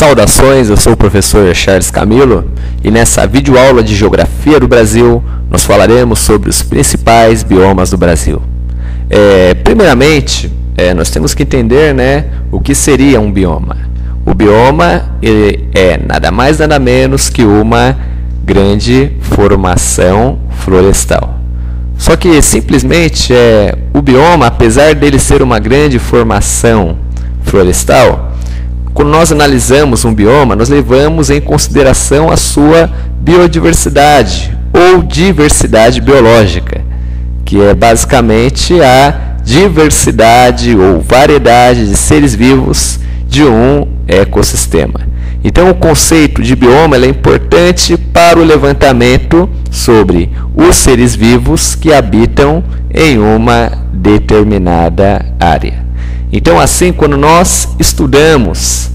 Saudações, eu sou o professor Charles Camilo e nessa videoaula de Geografia do Brasil nós falaremos sobre os principais biomas do Brasil. Primeiramente, nós temos que entender, o que seria um bioma. O bioma é nada mais nada menos que uma grande formação florestal. Só que simplesmente o bioma, apesar dele ser uma grande formação florestal, quando nós analisamos um bioma, nós levamos em consideração a sua biodiversidade ou diversidade biológica, que é basicamente a diversidade ou variedade de seres vivos de um ecossistema. Então, o conceito de bioma é importante para o levantamento sobre os seres vivos que habitam em uma determinada área. Então, assim, quando nós estudamos,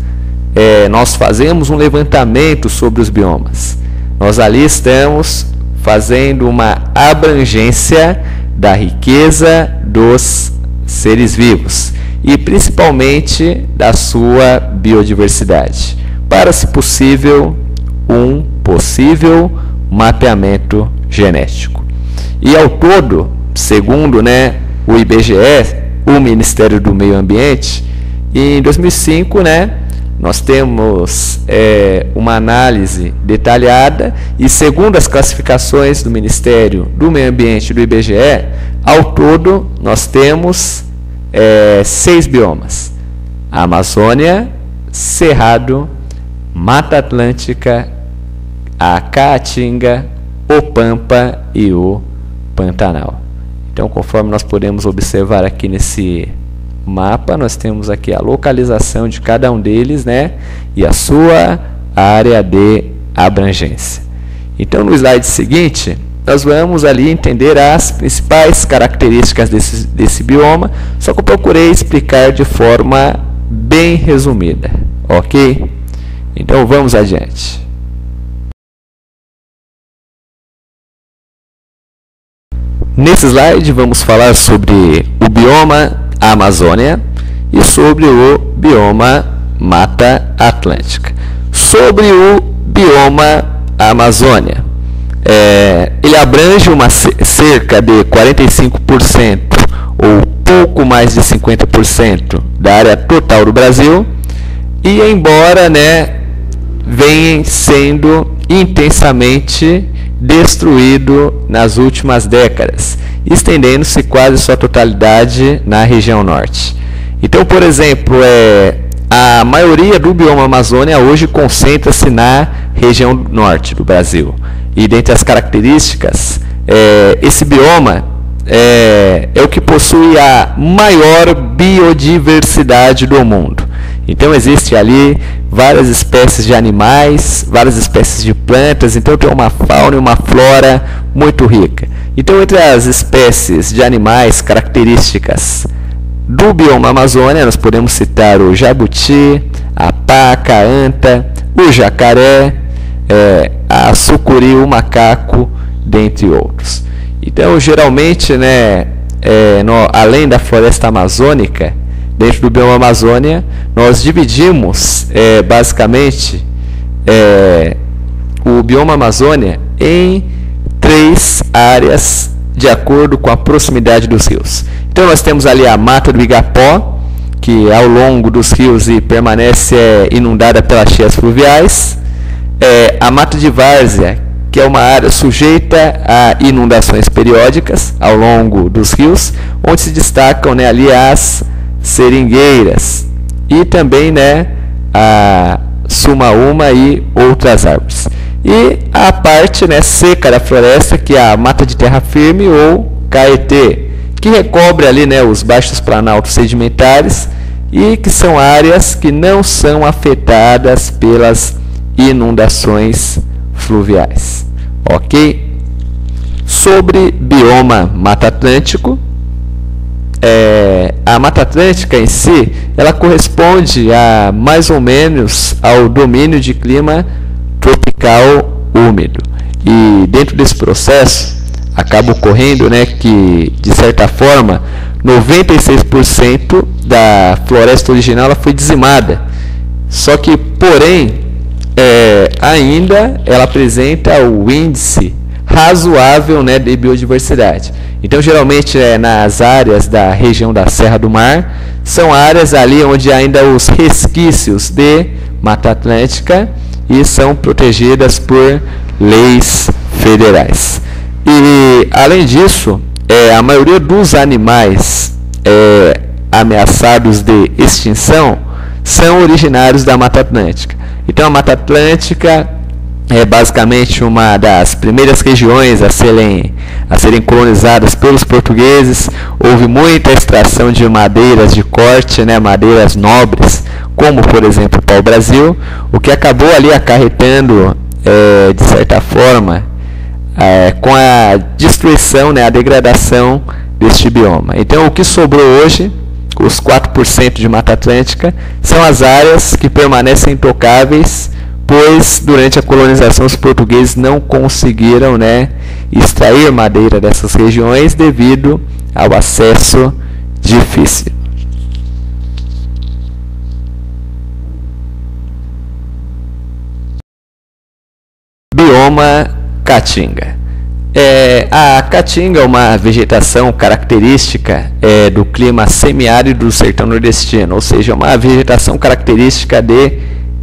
nós fazemos um levantamento sobre os biomas. Nós ali estamos fazendo uma abrangência da riqueza dos seres vivos e principalmente da sua biodiversidade, para, se possível, um possível mapeamento genético. E ao todo, segundo o IBGE, o Ministério do Meio Ambiente, em 2005, nós temos uma análise detalhada e, segundo as classificações do Ministério do Meio Ambiente e do IBGE, ao todo nós temos 6 biomas: a Amazônia, Cerrado, Mata Atlântica, a Caatinga, o Pampa e o Pantanal. Então, conforme nós podemos observar aqui nesse mapa, nós temos aqui a localização de cada um deles, e a sua área de abrangência. Então, no slide seguinte, nós vamos ali entender as principais características desse bioma, só que eu procurei explicar de forma bem resumida, ok? Então, vamos adiante. Nesse slide vamos falar sobre o bioma Amazônia e sobre o bioma Mata Atlântica. Sobre o bioma Amazônia, ele abrange cerca de 45% ou pouco mais de 50% da área total do Brasil e, embora venha sendo intensamente destruído nas últimas décadas, estendendo-se quase sua totalidade na região norte. Então, por exemplo, a maioria do bioma Amazônia hoje concentra-se na região norte do Brasil. E dentre as características, esse bioma é o que possui a maior biodiversidade do mundo. Então, existe ali várias espécies de animais, várias espécies de plantas, então tem uma fauna e uma flora muito rica. Então, entre as espécies de animais características do bioma Amazônia, nós podemos citar o jabuti, a paca, a anta, o jacaré, a sucuri, o macaco, dentre outros. Então, geralmente, além da floresta amazônica, dentro do bioma Amazônia, nós dividimos basicamente o bioma Amazônia em 3 áreas de acordo com a proximidade dos rios. Então, nós temos ali a Mata do Igapó, que ao longo dos rios permanece inundada pelas cheias fluviais. A Mata de Várzea, que é uma área sujeita a inundações periódicas ao longo dos rios, onde se destacam ali as seringueiras e também a sumaúma e outras árvores. E a parte seca da floresta, que é a mata de terra firme ou caetê, que recobre ali os baixos planaltos sedimentares e que são áreas que não são afetadas pelas inundações fluviais. Ok? Sobre bioma Mata Atlântico, a Mata Atlântica em si, ela corresponde a mais ou menos ao domínio de clima tropical úmido. E dentro desse processo, acaba ocorrendo que, de certa forma, 96% da floresta original ela foi dizimada Só que, porém, ainda ela apresenta o índice razoável, né, de biodiversidade. Então, geralmente, nas áreas da região da Serra do Mar, são áreas ali onde ainda os resquícios de Mata Atlântica e são protegidas por leis federais. E, além disso, a maioria dos animais ameaçados de extinção são originários da Mata Atlântica. Então, a Mata Atlântica é basicamente uma das primeiras regiões a serem colonizadas pelos portugueses. Houve muita extração de madeiras de corte, né, madeiras nobres, como, por exemplo, o pau-brasil, o que acabou ali acarretando, de certa forma, com a destruição, né, a degradação deste bioma. Então, o que sobrou hoje, os 4% de Mata Atlântica, são as áreas que permanecem intocáveis, pois durante a colonização os portugueses não conseguiram, né, extrair madeira dessas regiões devido ao acesso difícil. Bioma Caatinga. A caatinga é uma vegetação característica do clima semiárido do sertão nordestino, ou seja, uma vegetação característica de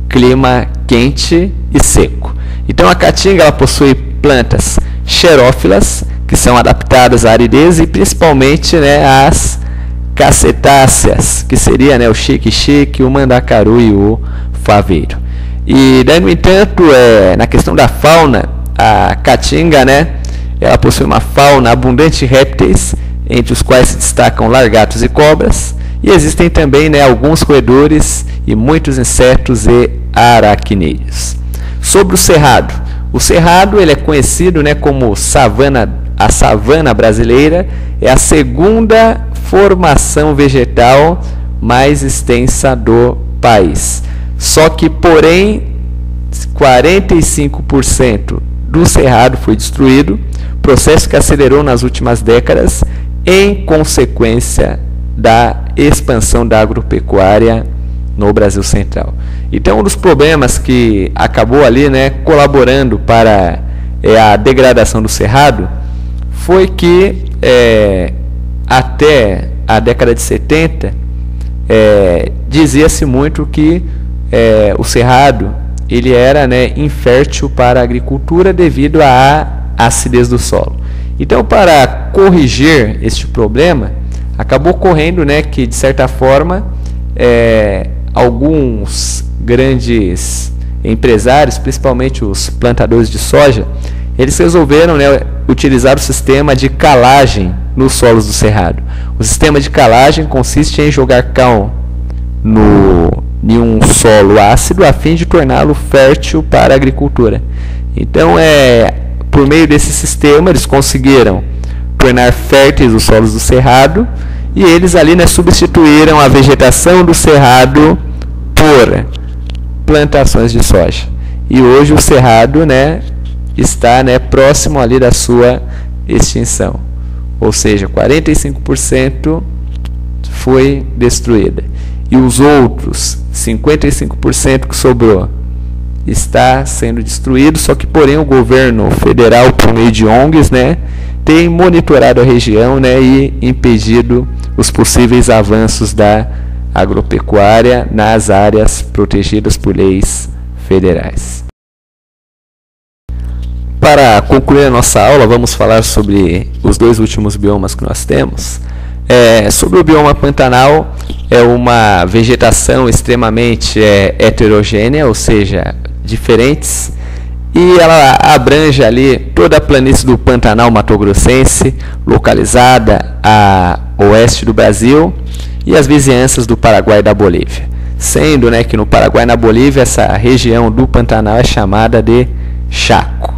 clima quente e seco. Então, a caatinga ela possui plantas xerófilas, que são adaptadas à aridez, e principalmente, né, as cacetáceas, que seria, né, o xique-xique, o mandacaru e o faveiro. E daí, no entanto, na questão da fauna, a caatinga, né, ela possui uma fauna abundante de répteis, entre os quais se destacam largatos e cobras, e existem também, né, alguns roedores e muitos insetos e aracnídeos. Sobre o cerrado ele é conhecido, né, como a savana brasileira, é a segunda formação vegetal mais extensa do país. Só que, porém, 45% do cerrado foi destruído, processo que acelerou nas últimas décadas em consequência da expansão da agropecuária no Brasil Central. Então, um dos problemas que acabou ali, né, colaborando para a degradação do cerrado foi que até a década de 70 dizia-se muito que o cerrado ele era, né, infértil para a agricultura devido à acidez do solo. Então, para corrigir este problema, acabou ocorrendo, né, que, de certa forma, alguns grandes empresários, principalmente os plantadores de soja, eles resolveram, né, utilizar o sistema de calagem nos solos do cerrado. O sistema de calagem consiste em jogar cal em um solo ácido a fim de torná-lo fértil para a agricultura. Então, por meio desse sistema, eles conseguiram tornar férteis os solos do cerrado, e eles ali, né, substituíram a vegetação do cerrado por plantações de soja. E hoje o cerrado, né, está, né, próximo ali da sua extinção. Ou seja, 45% foi destruída. E os outros 55% que sobrou está sendo destruído, só que, porém, o governo federal, por meio de ONGs, né, tem monitorado a região, né, e impedido os possíveis avanços da agropecuária nas áreas protegidas por leis federais. Para concluir a nossa aula, vamos falar sobre os dois últimos biomas que nós temos. Sobre o bioma Pantanal, é uma vegetação extremamente heterogênea, ou seja, diferentes, e ela abrange ali toda a planície do Pantanal Mato-Grossense, localizada a oeste do Brasil, e as vizinhanças do Paraguai e da Bolívia. Sendo, né, que no Paraguai e na Bolívia essa região do Pantanal é chamada de Chaco.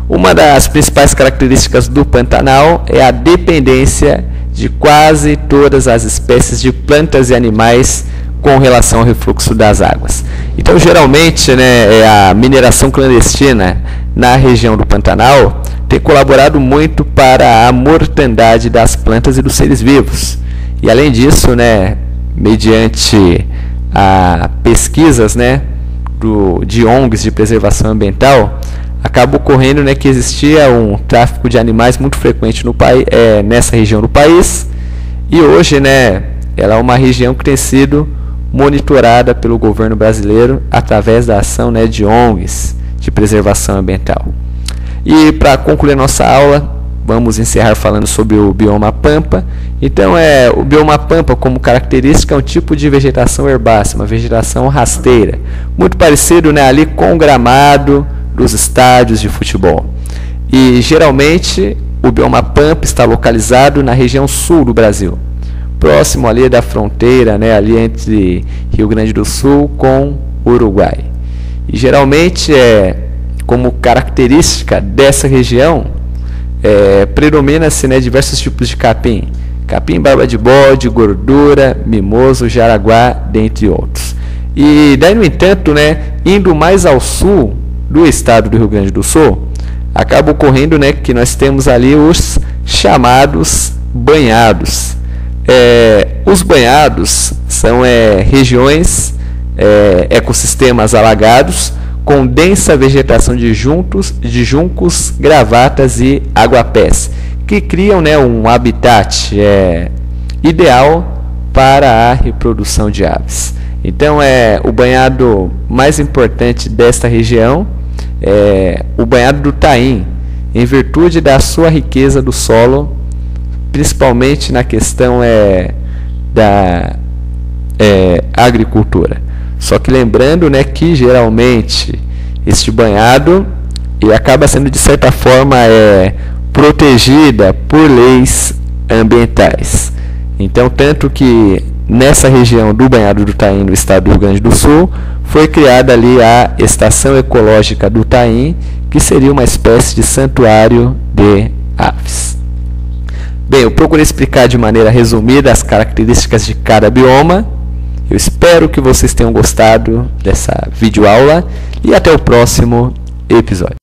Uma das principais características do Pantanal é a dependência de quase todas as espécies de plantas e animais com relação ao refluxo das águas. Então, geralmente, né, a mineração clandestina na região do Pantanal tem colaborado muito para a mortandade das plantas e dos seres vivos. E, além disso, né, mediante a pesquisas, né, de ONGs de preservação ambiental, acaba ocorrendo, né, que existia um tráfico de animais muito frequente no nessa região do país, e hoje, né, ela é uma região que tem sido monitorada pelo governo brasileiro através da ação, né, de ONGs de preservação ambiental. E para concluir nossa aula, vamos encerrar falando sobre o bioma pampa. Então, o bioma pampa, como característica, é um tipo de vegetação herbácea, uma vegetação rasteira, muito parecido, né, ali com o gramado dos estádios de futebol. E geralmente o bioma pampa está localizado na região sul do Brasil, próximo ali da fronteira, né, ali entre Rio Grande do Sul com Uruguai. E geralmente como característica dessa região, predomina-se, né, diversos tipos de capim. Capim, barba de bode, gordura, mimoso, jaraguá, dentre outros. E daí, no entanto, né, indo mais ao sul do estado do Rio Grande do Sul, acaba ocorrendo, né, que nós temos ali os chamados banhados. Os banhados são regiões, ecossistemas alagados, com densa vegetação de juncos, gravatas e aguapés, que criam, né, um habitat ideal para a reprodução de aves. Então, o banhado mais importante desta região é o banhado do Taim, em virtude da sua riqueza do solo, principalmente na questão da agricultura. Só que lembrando, né, que geralmente este banhado ele acaba sendo, de certa forma, protegida por leis ambientais. Então, tanto que nessa região do banhado do Taim, no estado do Rio Grande do Sul, foi criada ali a Estação Ecológica do Taim, que seria uma espécie de santuário de aves. Bem, eu procurei explicar de maneira resumida as características de cada bioma. Eu espero que vocês tenham gostado dessa videoaula e até o próximo episódio.